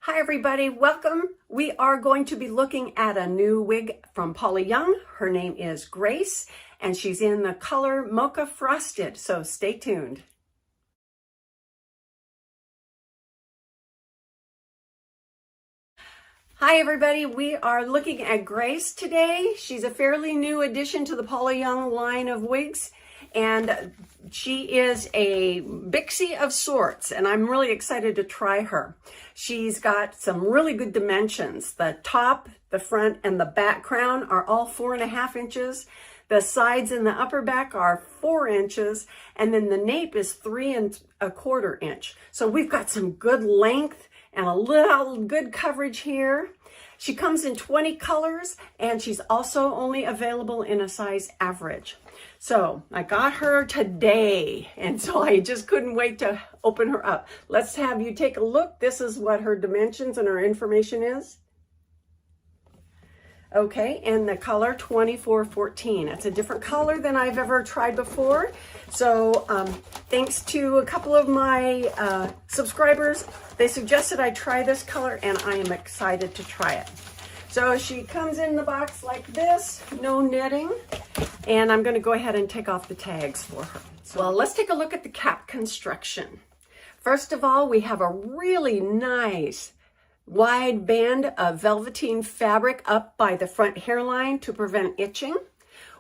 Hi everybody, welcome. We are going to be looking at a new wig from Paula Young. Her name is Grace and she's in the color Mocha Frosted, so stay tuned. Hi everybody, we are looking at Grace today. She's a fairly new addition to the Paula Young line of wigs, and she is a bixie of sorts, and I'm really excited to try her. She's got some really good dimensions. The top, the front, and the back crown are all 4.5 inches. The sides and the upper back are 4 inches, and then the nape is 3.25 inches. So we've got some good length and a little good coverage here. She comes in 20 colors, and she's also only available in a size average. So I got her today, and so I just couldn't wait to open her up. Let's have you take a look. This is what her dimensions and her information is. Okay, and the color 2414. It's a different color than I've ever tried before. So thanks to a couple of my subscribers, they suggested I try this color, and I am excited to try it. So she comes in the box like this, no knitting, and I'm going to go ahead and take off the tags for her. Well, let's take a look at the cap construction. First of all, we have a really nice wide band of velveteen fabric up by the front hairline to prevent itching.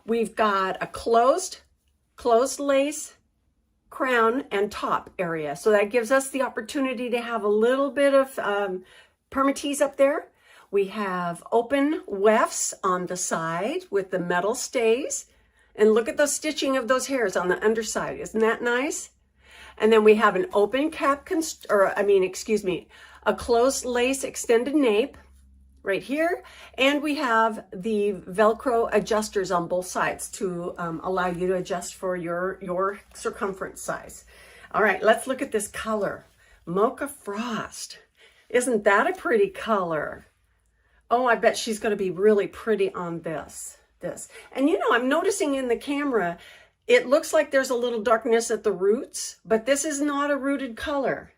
We've got a closed lace crown and top area. So that gives us the opportunity to have a little bit of permatease up there. We have open wefts on the side with the metal stays. And look at the stitching of those hairs on the underside. Isn't that nice? And then we have an open cap, a closed lace extended nape right here. And we have the Velcro adjusters on both sides to allow you to adjust for your circumference size. All right, let's look at this color. Mocha Frost. Isn't that a pretty color? Oh, I bet she's going to be really pretty on this. And you know, I'm noticing in the camera, it looks like there's a little darkness at the roots, but this is not a rooted color.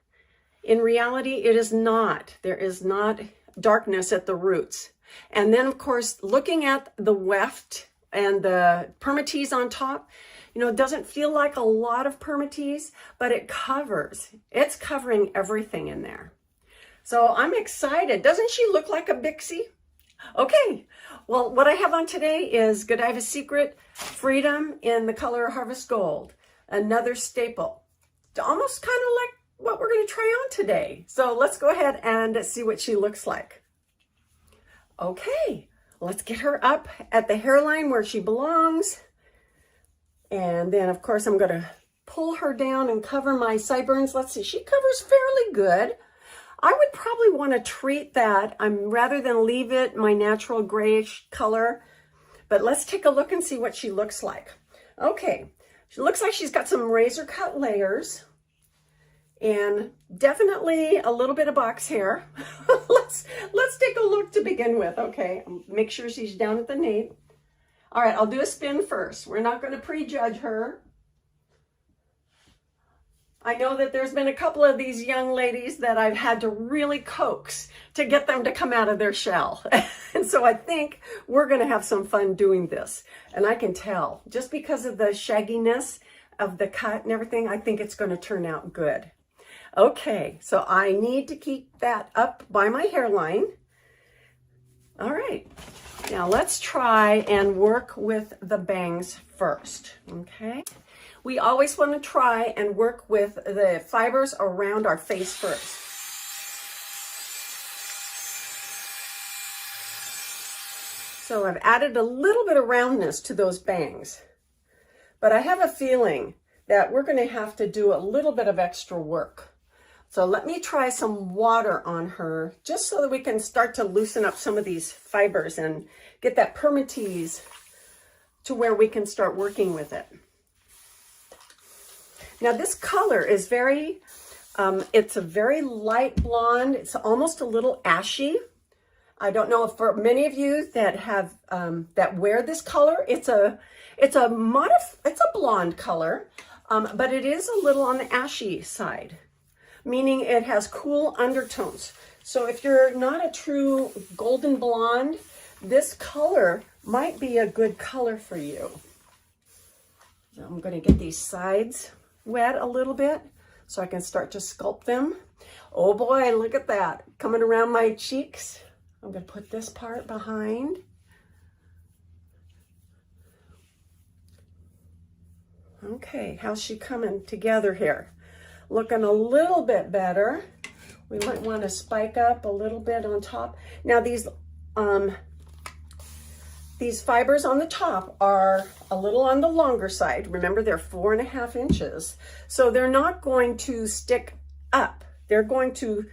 In reality, it is not. There is not darkness at the roots. And then, of course, looking at the weft and the permatease on top, you know, it doesn't feel like a lot of permatease, but it covers. It's covering everything in there. So I'm excited. Doesn't she look like a bixie? Okay, well, what I have on today is Godiva Secret Freedom in the color Harvest Gold, another staple. Almost kind of like what we're going to try on today. So let's go ahead and see what she looks like. Okay, let's get her up at the hairline where she belongs. And then, of course, I'm going to pull her down and cover my sideburns. Let's see, she covers fairly good. I would probably want to treat that rather than leave it my natural grayish color. But let's take a look and see what she looks like. Okay, she looks like she's got some razor cut layers and definitely a little bit of box hair. let's take a look to begin with. Okay, make sure she's down at the nape. All right, I'll do a spin first. We're not going to prejudge her. I know that there's been a couple of these young ladies that I've had to really coax to get them to come out of their shell. And so I think we're going to have some fun doing this. And I can tell, just because of the shagginess of the cut and everything, I think it's going to turn out good. Okay, so I need to keep that up by my hairline. All right, now let's try and work with the bangs first, okay? We always want to try and work with the fibers around our face first. So I've added a little bit of roundness to those bangs, but I have a feeling that we're going to have to do a little bit of extra work. So let me try some water on her just so that we can start to loosen up some of these fibers and get that permatease to where we can start working with it. Now this color is it's a very light blonde. It's almost a little ashy. I don't know if for many of you that have that wear this color, it's a blonde color, but it is a little on the ashy side, meaning it has cool undertones. So if you're not a true golden blonde, this color might be a good color for you. So I'm going to get these sides wet a little bit so I can start to sculpt them. Oh boy, look at that. Coming around my cheeks. I'm going to put this part behind. Okay, how's she coming together here? Looking a little bit better. We might want to spike up a little bit on top. Now these fibers on the top are a little on the longer side. Remember, they're 4.5 inches. So they're not going to stick up. They're going to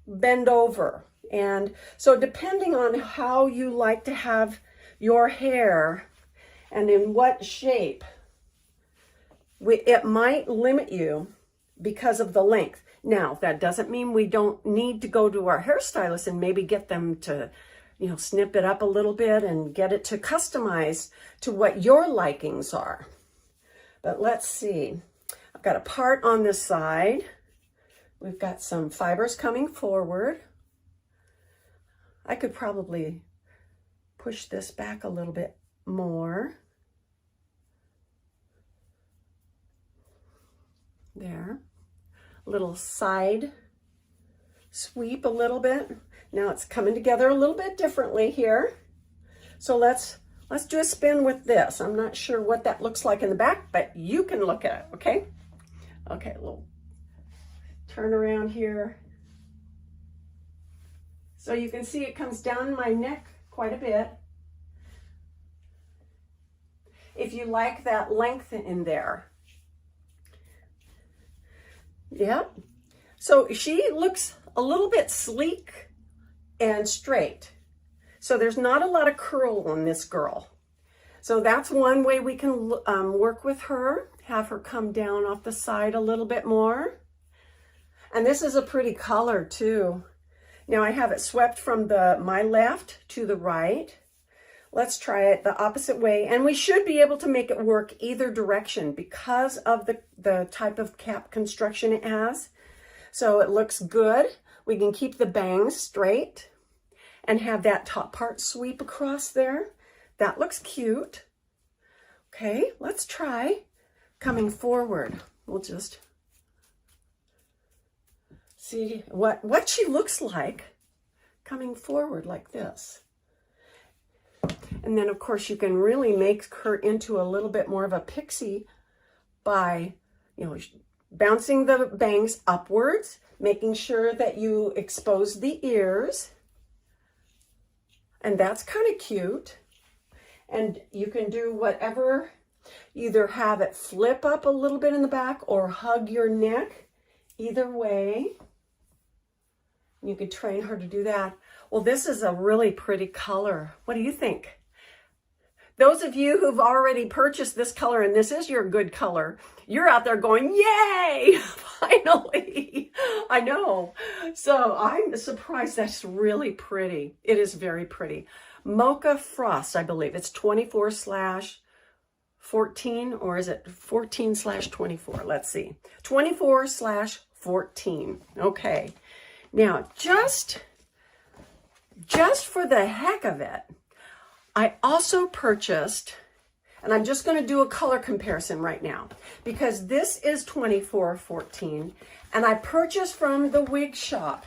bend over. And so depending on how you like to have your hair and in what shape, it might limit you because of the length. Now, that doesn't mean we don't need to go to our hairstylist and maybe get them to, you know, snip it up a little bit and get it to customize to what your likings are. But let's see. I've got a part on this side. We've got some fibers coming forward. I could probably push this back a little bit more. There. Little side sweep a little bit. Now it's coming together a little bit differently here. So let's do a spin with this. I'm not sure what that looks like in the back, but you can look at it, okay? Okay, a little turn around here. So you can see it comes down my neck quite a bit. If you like that length in there. Yep. So she looks a little bit sleek and straight. So there's not a lot of curl on this girl. So that's one way we can work with her, have her come down off the side a little bit more. And this is a pretty color too. Now I have it swept from my left to the right. Let's try it the opposite way. And we should be able to make it work either direction because of the type of cap construction it has. So it looks good. We can keep the bangs straight and have that top part sweep across there. That looks cute. Okay, let's try coming forward. We'll just see what she looks like coming forward like this. And then of course you can really make her into a little bit more of a pixie by, you know, bouncing the bangs upwards, making sure that you expose the ears. And that's kind of cute. And you can do whatever, either have it flip up a little bit in the back or hug your neck. Either way, you could train her to do that. Well, this is a really pretty color. What do you think? Those of you who've already purchased this color and this is your good color, you're out there going, yay, finally. I know. So I'm surprised. That's really pretty. It is very pretty. Mocha Frost, I believe. It's 24/14, or is it 14/24? Let's see. 24/14. Okay. Now, just for the heck of it, I also purchased, and I'm just going to do a color comparison right now, because this is 24/14, and I purchased from the wig shop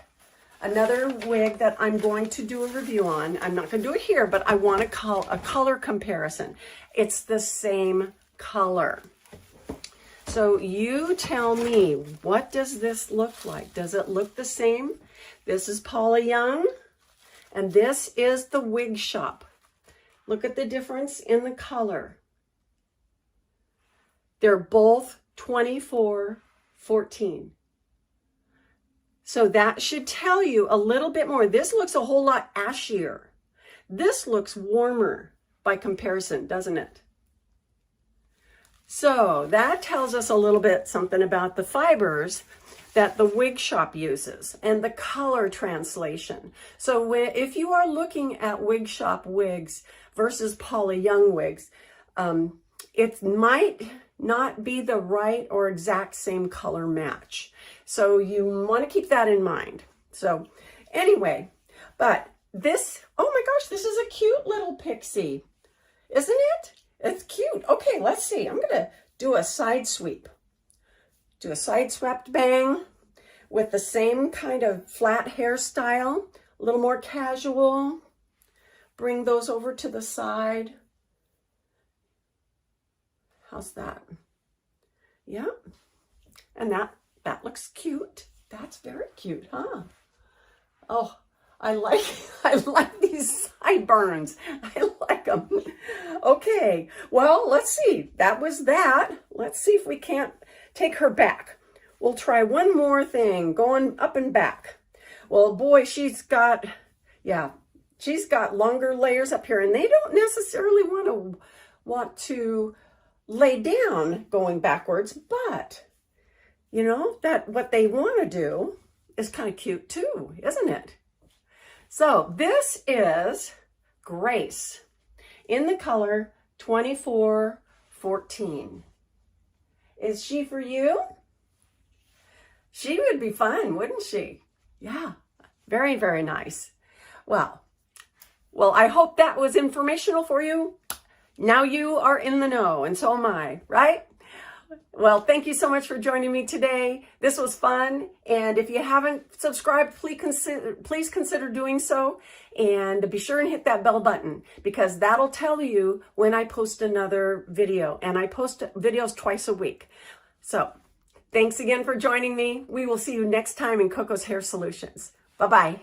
another wig that I'm going to do a review on. I'm not going to do it here, but I want to call a color comparison. It's the same color. So you tell me, what does this look like? Does it look the same? This is Paula Young, and this is the wig shop. Look at the difference in the color. They're both 24/14. So that should tell you a little bit more. This looks a whole lot ashier. This looks warmer by comparison, doesn't it? So that tells us a little bit something about the fibers that the wig shop uses and the color translation. So if you are looking at wig shop wigs versus Paula Young wigs, it might not be the right or exact same color match. So you want to keep that in mind. So, Anyway, but this, oh my gosh, this is a cute little pixie, isn't it? It's cute. Okay, let's see. I'm going to do a side sweep. Do a side swept bang with the same kind of flat hairstyle, a little more casual. Bring those over to the side. How's that? Yeah. And that looks cute. That's very cute, huh? Oh, I like these sideburns. I like them. Okay, well, let's see. That was that. Let's see if we can't take her back. We'll try one more thing, going up and back. Well, boy, she's got longer layers up here, and they don't necessarily want to lay down going backwards, but you know, that what they want to do is kind of cute too, isn't it? So this is Grace in the color 2414. Is she for you? She would be fun, wouldn't she? Yeah, very, very nice. Well, I hope that was informational for you. Now you are in the know, and so am I, right? Well, thank you so much for joining me today. This was fun, and if you haven't subscribed, please consider doing so, and be sure and hit that bell button, because that'll tell you when I post another video, and I post videos twice a week. So, thanks again for joining me. We will see you next time in Coco's Hair Solutions. Bye-bye.